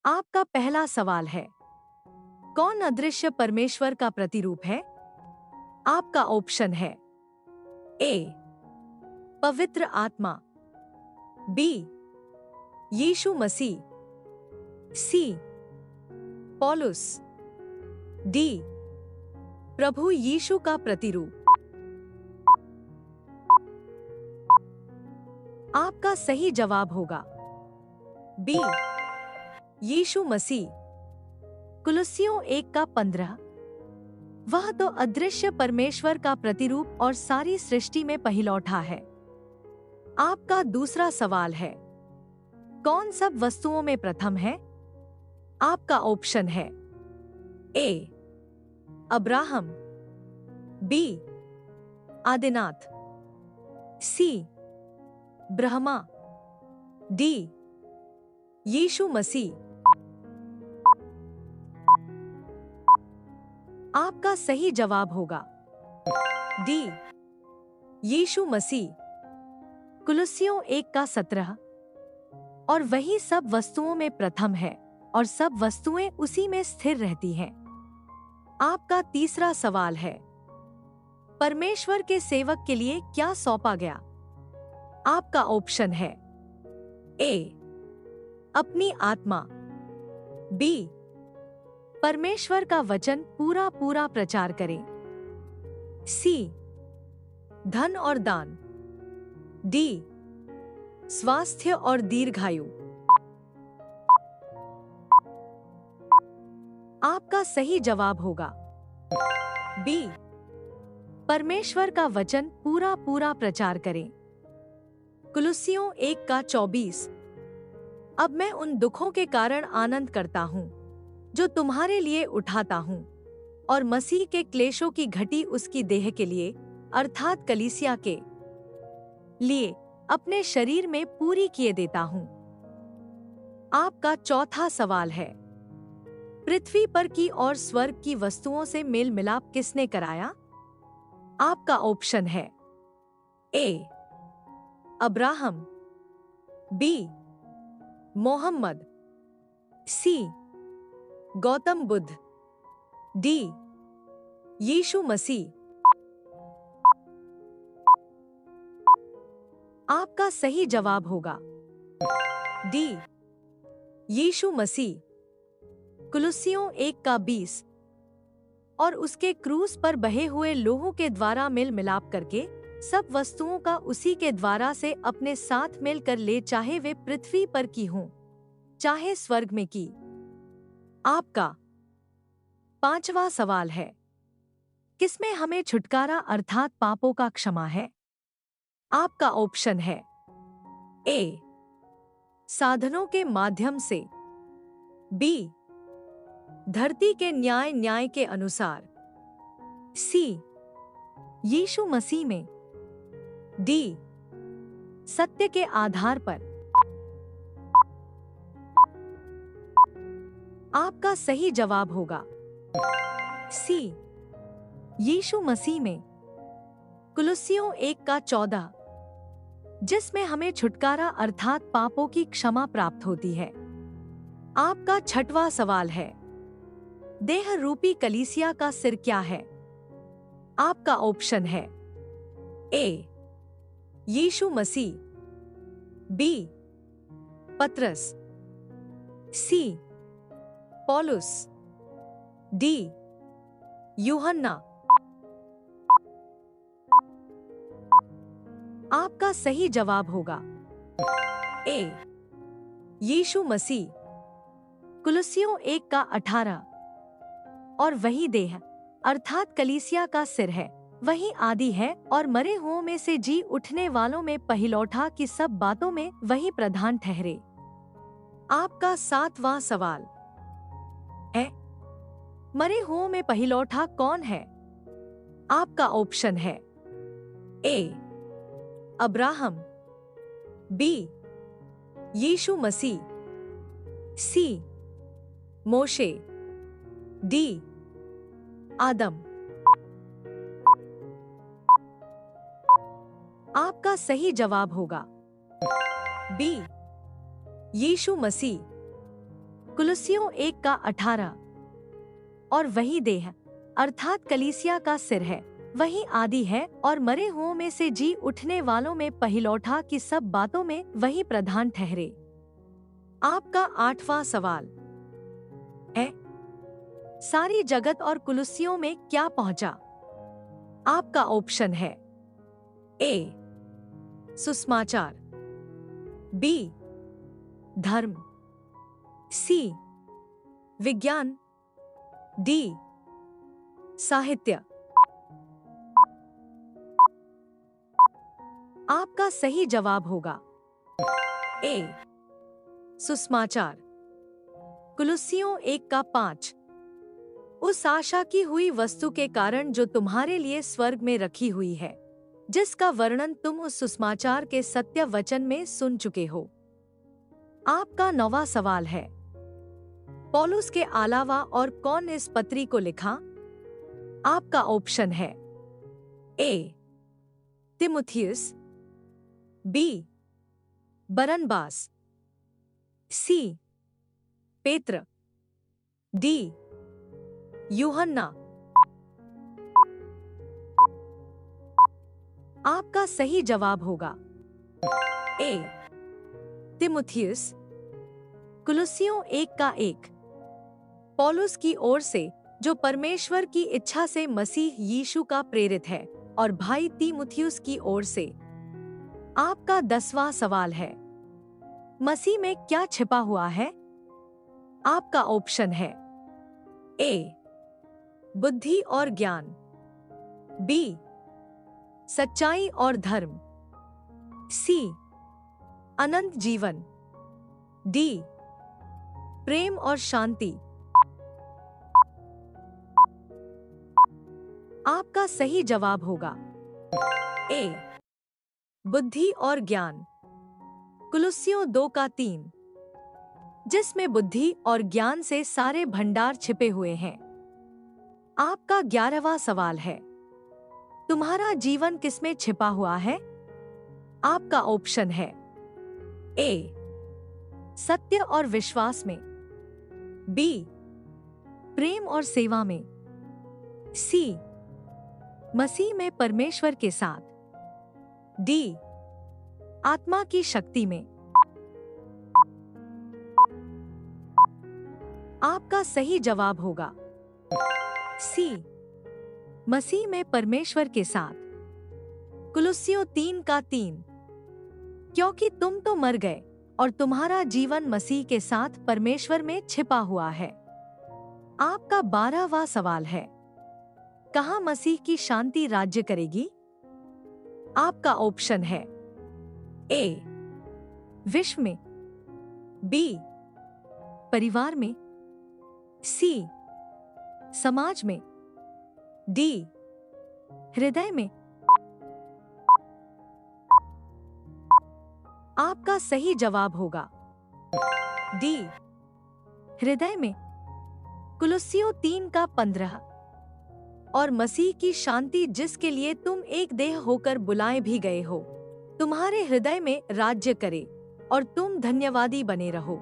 आपका पहला सवाल है, कौन अदृश्य परमेश्वर का प्रतिरूप है? आपका ऑप्शन है ए पवित्र आत्मा, बी यीशु मसीह, सी पौलुस, डी प्रभु यीशु का प्रतिरूप। आपका सही जवाब होगा बी यीशु मसीह। कुलुस्सियों 1:15। वह तो अदृश्य परमेश्वर का प्रतिरूप और सारी सृष्टि में पहिलौठा है। आपका दूसरा सवाल है, कौन सब वस्तुओं में प्रथम है? आपका ऑप्शन है ए अब्राहम, बी आदिनाथ, सी ब्रह्मा, डी यीशु मसीह। आपका सही जवाब होगा डी यीशु मसीह। कुलुस्सियों 1:17। और वही सब वस्तुओं में प्रथम है और सब वस्तुएं उसी में स्थिर रहती हैं। आपका तीसरा सवाल है, परमेश्वर के सेवक के लिए क्या सौंपा गया? आपका ऑप्शन है ए अपनी आत्मा, बी परमेश्वर का वचन पूरा पूरा प्रचार करें, सी धन और दान, डी स्वास्थ्य और दीर्घायु। आपका सही जवाब होगा बी परमेश्वर का वचन पूरा पूरा प्रचार करें। कुलुस्सियों 1:24। अब मैं उन दुखों के कारण आनंद करता हूँ जो तुम्हारे लिए उठाता हूँ, और मसीह के क्लेशों की घटी उसकी देह के लिए अर्थात कलीसिया के लिए अपने शरीर में पूरी किए देता हूँ। आपका चौथा सवाल है, पृथ्वी पर की और स्वर्ग की वस्तुओं से मेल मिलाप किसने कराया? आपका ऑप्शन है ए अब्राहम, बी मोहम्मद, सी गौतम बुद्ध, डी यीशु मसीह। आपका सही जवाब होगा डी यीशु मसीह। कुलुस्सियों 1:20। और उसके क्रूस पर बहे हुए लोहों के द्वारा मेल मिलाप करके सब वस्तुओं का उसी के द्वारा से अपने साथ मेल कर ले, चाहे वे पृथ्वी पर की हों चाहे स्वर्ग में की। आपका पांचवा सवाल है, किसमें हमें छुटकारा अर्थात पापों का क्षमा है? आपका ऑप्शन है ए साधनों के माध्यम से, बी धरती के न्याय के अनुसार, सी यीशु मसीह में, डी सत्य के आधार पर। आपका सही जवाब होगा सी यीशु मसीह में। कुलुस्सियों 1:14। जिसमें हमें छुटकारा अर्थात पापों की क्षमा प्राप्त होती है। आपका छठवां सवाल है, देह रूपी कलीसिया का सिर क्या है? आपका ऑप्शन है ए यीशु मसीह, बी पतरस, सी पौलुस, डी यूहन्ना। आपका सही जवाब होगा ए यीशु मसीह। कुलुस्सियों 1:18। और वही देह अर्थात कलीसिया का सिर है, वही आदि है और मरे हुओं में से जी उठने वालों में पहिलौठा की सब बातों में वही प्रधान ठहरे। आपका सातवां सवाल है, मरे हुओं में पहिलौठा कौन है? आपका ऑप्शन है ए अब्राहम, बी यीशु मसीह, सी मोशे, डी आदम। आपका सही जवाब होगा बी यीशु मसीह। कुलुस्सियों 1:18। और वही देह अर्थात कलीसिया का सिर है, वही आदि है और मरे हुओं में से जी उठने वालों में पहिलौठा की सब बातों में वही प्रधान ठहरे। आपका 8वां सवाल है, सारी जगत और कुलुस्सियों में क्या पहुंचा? आपका ऑप्शन है ए सुसमाचार, बी धर्म, सी विज्ञान, डी साहित्य। आपका सही जवाब होगा ए सुसमाचार। कुलुस्सियों 1:5। उस आशा की हुई वस्तु के कारण जो तुम्हारे लिए स्वर्ग में रखी हुई है, जिसका वर्णन तुम उस सुसमाचार के सत्य वचन में सुन चुके हो। आपका 9वां सवाल है, पौलुस के अलावा और कौन इस पत्री को लिखा? आपका ऑप्शन है ए तिमुथियुस, बी बरनबास, सी पेत्र, डी यूहन्ना। आपका सही जवाब होगा ए तिमुथियुस। कुलुस्सियों 1:1। पौलुस की ओर से, जो परमेश्वर की इच्छा से मसीह यीशु का प्रेरित है, और भाई तीमुथियुस की ओर से। आपका 10वां सवाल है, मसीह में क्या छिपा हुआ है? आपका ऑप्शन है ए बुद्धि और ज्ञान, बी सच्चाई और धर्म, सी अनंत जीवन, डी प्रेम और शांति। आपका सही जवाब होगा ए बुद्धि और ज्ञान। कुलुस्सियों 2:3। जिसमें बुद्धि और ज्ञान से सारे भंडार छिपे हुए हैं। आपका 11वां सवाल है, तुम्हारा जीवन किसमें छिपा हुआ है? आपका ऑप्शन है ए सत्य और विश्वास में, बी प्रेम और सेवा में, सी मसीह में परमेश्वर के साथ, डी आत्मा की शक्ति में। आपका सही जवाब होगा सी मसीह में परमेश्वर के साथ। कुलुस्सियों 3:3। क्योंकि तुम तो मर गए और तुम्हारा जीवन मसीह के साथ परमेश्वर में छिपा हुआ है। आपका 12वां सवाल है, कहाँ मसीह की शांति राज्य करेगी? आपका ऑप्शन है ए विश्व में, बी परिवार में, सी समाज में, डी हृदय में। आपका सही जवाब होगा डी हृदय में। कुलुस्सियों 3:15। और मसीह की शांति जिसके लिए तुम एक देह होकर बुलाए भी गए हो, तुम्हारे हृदय में राज्य करे और तुम धन्यवादी बने रहो।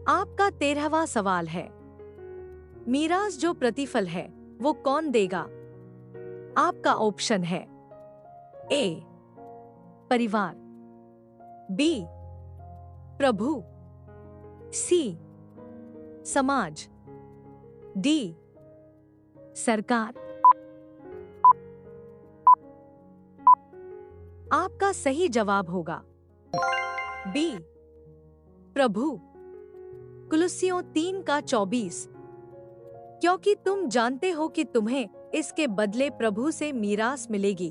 आपका 13वां सवाल है, मीरास जो प्रतिफल है वो कौन देगा? आपका ऑप्शन है ए परिवार, बी प्रभु, सी समाज, डी सरकार। आपका सही जवाब होगा बी प्रभु। कुलुस्सियों 3:24। क्योंकि तुम जानते हो कि तुम्हें इसके बदले प्रभु से मीरास मिलेगी,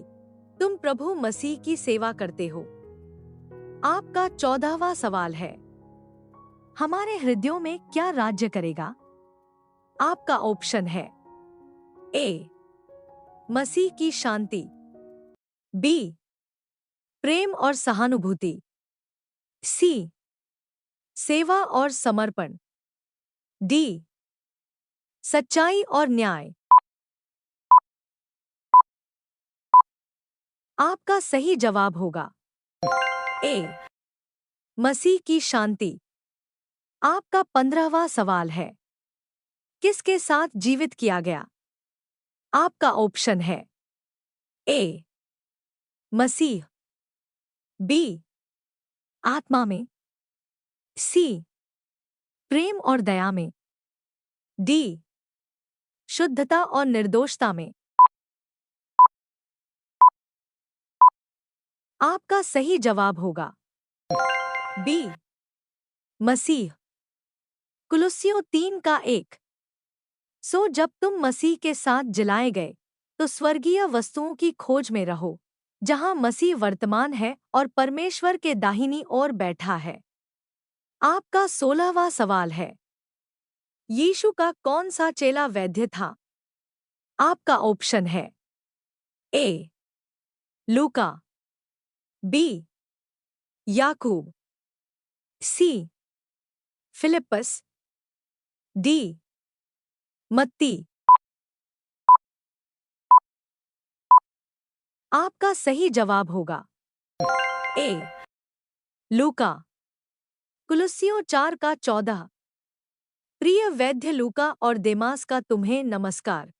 तुम प्रभु मसीह की सेवा करते हो। आपका 14वां सवाल है, हमारे हृदयों में क्या राज्य करेगा? आपका ऑप्शन है ए मसीह की शांति, बी प्रेम और सहानुभूति, सी सेवा और समर्पण, डी सच्चाई और न्याय। आपका सही जवाब होगा ए मसीह की शांति। आपका 15वां सवाल है, किसके साथ जीवित किया गया? आपका ऑप्शन है ए मसीह, बी आत्मा में, सी प्रेम और दया में, डी शुद्धता और निर्दोषता में। आपका सही जवाब होगा बी मसीह। कुलुस्सियों 3:1। जब तुम मसीह के साथ जिलाए गए तो स्वर्गीय वस्तुओं की खोज में रहो, जहां मसीह वर्तमान है और परमेश्वर के दाहिनी ओर बैठा है। आपका 16वां सवाल है, यीशु का कौन सा चेला वैद्य था? आपका ऑप्शन है ए लूका, बी याकूब, सी फिलिप्पस, डी मत्ती। आपका सही जवाब होगा ए लूका। कुलुस्सियों 4:14। प्रिय वैद्य लूका और देमास का तुम्हें नमस्कार।